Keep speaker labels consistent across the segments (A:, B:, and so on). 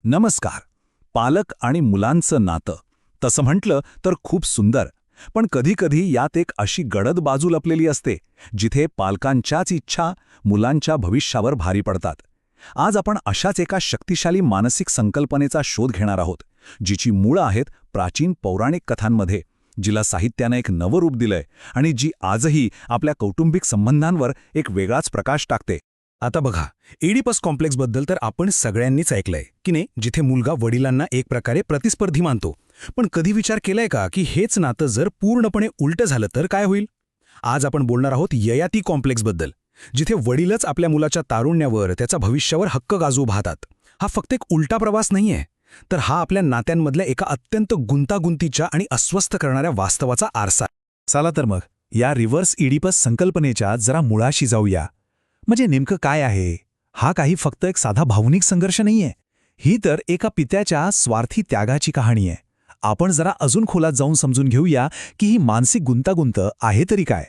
A: नमस्कार. पालक आणि मुलांचं नातं तसं म्हटलं तर खूप सुंदर, पण कधीकधी यात एक अशी गडद बाजू लपलेली असते जिथे पालकांच्याच इच्छा मुलांच्या भविष्यावर भारी पडतात. आज आपण अशाच एका शक्तिशाली मानसिक संकल्पनेचा शोध घेणार आहोत, जिची मुळं आहेत प्राचीन पौराणिक कथांमध्ये, जिला साहित्याने एक नवं रूप दिलंय आणि जी आजही आपल्या कौटुंबिक संबंधांवर एक वेगळाच प्रकाश टाकते.
B: आता बघा, एडिपस कॉम्प्लेक्सबद्दल तर आपण सगळ्यांनीच ऐकलंय की नाही, जिथे मुलगा वडिलांना एक प्रकारे प्रतिस्पर्धी मानतो. पण कधी विचार केलाय का की हेच नातं जर पूर्णपणे उलटं झालं तर काय होईल? आज आपण बोलणार आहोत ययाती कॉम्प्लेक्सबद्दल, जिथे वडीलच आपल्या मुलाच्या तारुण्यावर, त्याच्या भविष्यावर हक्क गाजवू पाहतात. हा फक्त एक उलटा प्रवास नाहीये, तर हा आपल्या नात्यांमधल्या एका अत्यंत गुंतागुंतीच्या आणि अस्वस्थ करणाऱ्या वास्तवाचा आरसा.
A: चला तर मग या रिव्हर्स इडिपस संकल्पनेच्या जरा मुळाशी जाऊया. म्हणजे नेमकं काय आहे? हा काही फक्त एक साधा भावनिक संघर्ष नाहीये, ही तर एका पित्याच्या स्वार्थी त्यागाची कहाणी आहे. आपण जरा अजून खोलात जाऊन समजून घेऊया की ही मानसिक गुंतागुंत आहे तरी काय.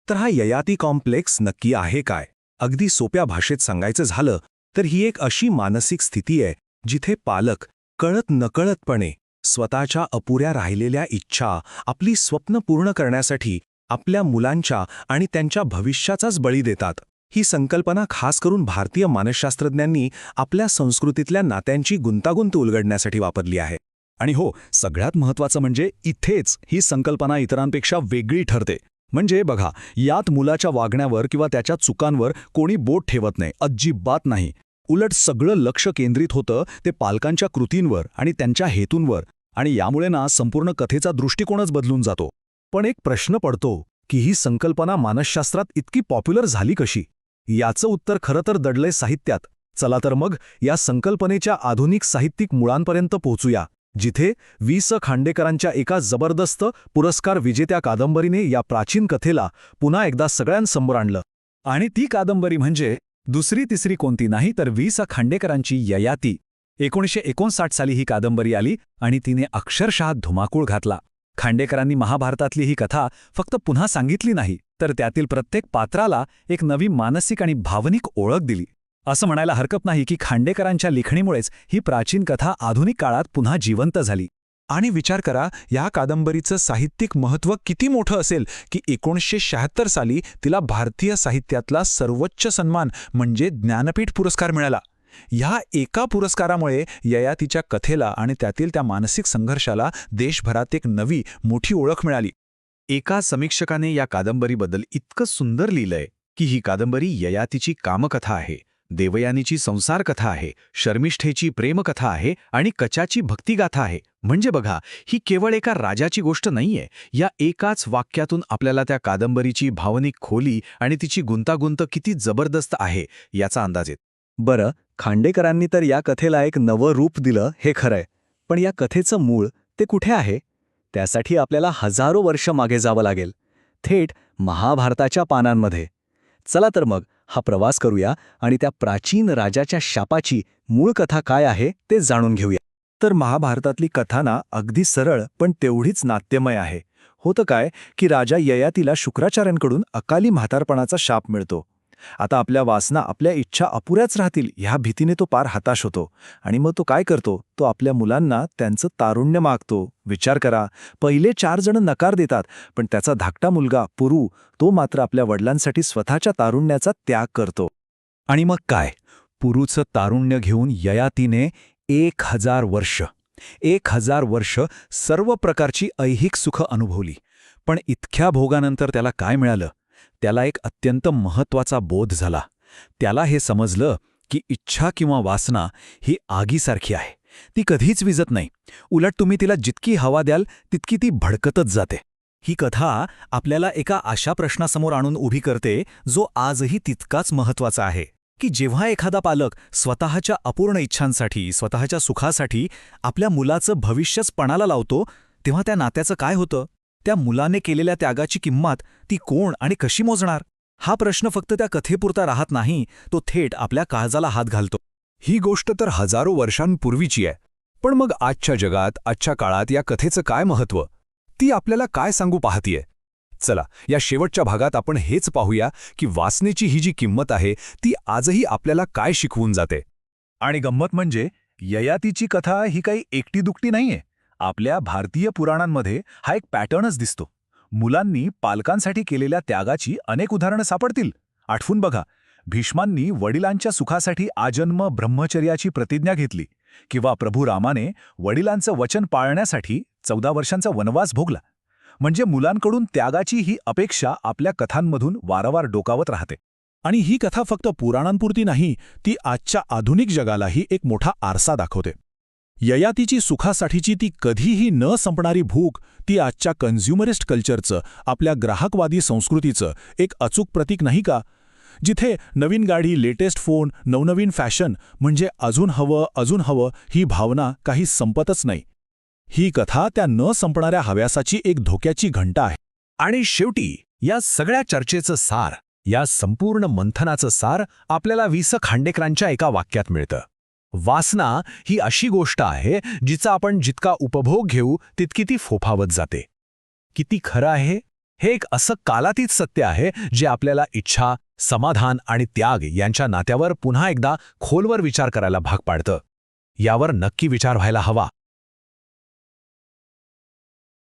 A: तर हा ययाती कॉम्प्लेक्स नक्की आहे काय? अगदी सोप्या भाषेत सांगायचं झालं तर ही एक अशी मानसिक स्थिती आहे जिथे पालक कळत नकळतपणे स्वतःच्या अपुऱ्या राहिलेल्या इच्छा, आपली स्वप्न पूर्ण करण्यासाठी आपल्या मुलांच्या आणि त्यांच्या भविष्याचाच बळी देतात. ही संकल्पना खास करून भारतीय मानसशास्त्रज्ञांनी आपल्या संस्कृतीतल्या नात्यांची गुंतागुंत उलगडण्यासाठी वापरली आहे. आणि हो, सगळ्यात महत्त्वाचं म्हणजे इथेच ही संकल्पना इतरांपेक्षा वेगळी ठरते. म्हणजे बघा, यात मुलाच्या वागण्यावर किंवा त्याच्या चुकांवर कोणी बोट ठेवत नाही, अजिबात नाही. उलट सगळं लक्ष केंद्रित होतं ते पालकांच्या कृतींवर आणि त्यांच्या हेतूंवर, आणि यामुळे ना संपूर्ण कथेचा दृष्टिकोनच बदलून जातो. पण एक प्रश्न पडतो की ही संकल्पना मानसशास्त्रात इतकी पॉप्युलर झाली कशी? याचं उत्तर खरं तर दडलंय साहित्यात. चला तर मग या संकल्पनेच्या आधुनिक साहित्यिक मुळांपर्यंत पोहोचूया, जिथे वि.स. खांडेकरांच्या एका जबरदस्त पुरस्कार विजेत्या कादंबरीने या प्राचीन कथेला पुन्हा एकदा सगळ्यांसमोर आणलं. आणि ती कादंबरी म्हणजे दुसरी तिसरी कोणती नाही तर वि.स. खांडेकरांची ययाती. 1959 साली ही कादंबरी आली आणि तिने अक्षरशः धुमाकूळ घातला. खांडेकरांनी महाभारतातली ही कथा फक्त पुन्हा सांगितली नाही, तर त्यातील प्रत्येक पात्राला एक नवी मानसिक आणि भावनिक ओळख दिली. असं म्हणायला हरकत नाही की खांडेकरांच्या लेखणीमुळेच ही प्राचीन कथा आधुनिक काळात पुन्हा जिवंत झाली. आणि विचार करा, या कादंबरीचं साहित्यिक महत्त्व किती मोठं असेल की 1976 साली तिला भारतीय साहित्यातला सर्वोच्च सन्मान म्हणजे ज्ञानपीठ पुरस्कार मिळाला. ह्या एका पुरस्कारामुळे ययातीच्या कथेला आणि त्यातील त्या मानसिक संघर्षाला देशभरात एक नवी मोठी ओळख मिळाली. एका समीक्षकाने या कादंबरीबद्दल इतकं सुंदर लिहिलंय की ही कादंबरी ययातीची कामकथा आहे, देवयानीची संसार कथा आहे, शर्मिष्ठेची प्रेमकथा आहे आणि कचाची भक्तिगाथा आहे. म्हणजे बघा, ही केवळ एका राजाची गोष्ट नाहीये. या एकाच वाक्यातून आपल्याला त्या कादंबरीची भावनिक खोली आणि तिची गुंतागुंत किती जबरदस्त आहे याचा अंदाज येतो. बरं, खांडेकरांनी तर या कथेला एक नवं रूप दिलं हे खरंय, पण या कथेचं मूळ ते कुठे आहे? त्यासाठी आपल्याला हजारो वर्ष मागे जावं लागेल, थेट महाभारताच्या पानांमध्ये. चला तर मग हा प्रवास करूया आणि त्या प्राचीन राजाच्या शापाची मूळ कथा काय आहे ते जाणून घेऊया. तर महाभारतातली कथा ना अगदी सरळ पण तेवढीच नाट्यमय आहे. होतं काय की राजा ययातीला शुक्राचार्यांकडून अकाली म्हातारपणाचा शाप मिळतो. आता आपल्या वासना, आपल्या इच्छा अपुऱ्याच राहतील ह्या भीतीने तो पार हताश होतो. आणि मग तो काय करतो? तो आपल्या मुलांना त्यांचं तारुण्य मागतो. विचार करा, पहिले 4 जण नकार देतात, पण त्याचा धाकटा मुलगा पुरू, तो मात्र आपल्या वडिलांसाठी स्वतःच्या तारुण्याचा त्याग करतो. आणि मग काय? पुरूचं तारुण्य घेऊन ययातीने 1000 वर्ष सर्व प्रकारची ऐहिक सुख अनुभवली. पण इतक्या भोगानंतर त्याला काय मिळालं? त्याला एक अत्यंत महत्त्वाचा बोध झाला. त्याला हे समजलं की इच्छा किंवा वासना ही आगीसारखी आहे. ती कधीच विझत नाही. उलट तुम्ही तिला जितकी हवा द्याल तितकी ती भडकतच जाते. ही कथा आपल्याला एका अशा प्रश्नासमोर आणून उभी करते जो आजही तितकाच महत्त्वाचा आहे, की जेव्हा एखादा पालक स्वतःच्या अपूर्ण इच्छांसाठी, स्वतःच्या सुखासाठी आपल्या मुलाचं भविष्यच पणाला लावतो, तेव्हा त्या नात्याचं काय होतं? त्या मुलाने केलेल्या त्यागाची किंमत ती कोण आणि कशी मोजणार? हा प्रश्न फक्त त्या कथेपुरता राहत नाही, तो थेट आपल्या काळजाला हात घालतो. ही गोष्ट तर हजारो वर्षांपूर्वीची आहे. पण मग आजच्या जगात, आजच्या काळात या कथेचं काय महत्त्व? ती आपल्याला काय सांगू पाहतीये? चला, या शेवटच्या भागात आपण हेच पाहूया की वासनेची ही जी किंमत आहे ती आजही आपल्याला काय शिकवून जाते. आणि गंमत म्हणजे ययातीची कथा ही काही एकटी दुकटी नाहीये. आपल्या भारतीय पुराणांमध्ये हा एक पॅटर्नच दिसतो. मुलांनी पालकांसाठी केलेल्या त्यागाची अनेक उदाहरणं सापडतील. आठवून बघा, भीष्मांनी वडिलांच्या सुखासाठी आजन्म ब्रह्मचर्याची प्रतिज्ञा घेतली, किंवा प्रभू रामाने वडिलांचं वचन पाळण्यासाठी 14 वर्षांचा वनवास भोगला. म्हणजे मुलांकडून त्यागाची ही अपेक्षा आपल्या कथांमधून वारंवार डोकावत राहते.
C: आणि ही कथा फक्त पुराणांपुरती नाही, ती आजच्या आधुनिक जगालाही एक मोठा आरसा दाखवते. ययातीची सुखासाठीची ती कधीही न संपणारी भूक, ती आजच्या कन्झ्युमरिस्ट कल्चरचं, आपल्या ग्राहकवादी संस्कृतीचं एक अचूक प्रतीक नाही का? जिथे नवीन गाडी, लेटेस्ट फोन, नवनवीन फॅशन म्हणजे अजून हवं ही भावना काही संपतच नाही. ही कथा त्या न संपणाऱ्या हव्यासाची एक धोक्याची घंटा आहे.
A: आणि शेवटी या सगळ्या चर्चेचं सार, या संपूर्ण मंथनाचं सार आपल्याला वि. स. खांडेकरांच्या एका वाक्यात मिळतं. वासना ही अशी गोष्ट आहे जिचा आपण जितका उपभोग घेऊ तितकी ती फोफावत जाते. किती खरं आहे? हे एक असं कालातीत सत्य आहे जे आपल्याला इच्छा, समाधान आणि त्याग यांच्या नात्यावर पुन्हा एकदा खोलवर विचार करायला भाग पाडतं. यावर नक्की विचार व्हायला हवा.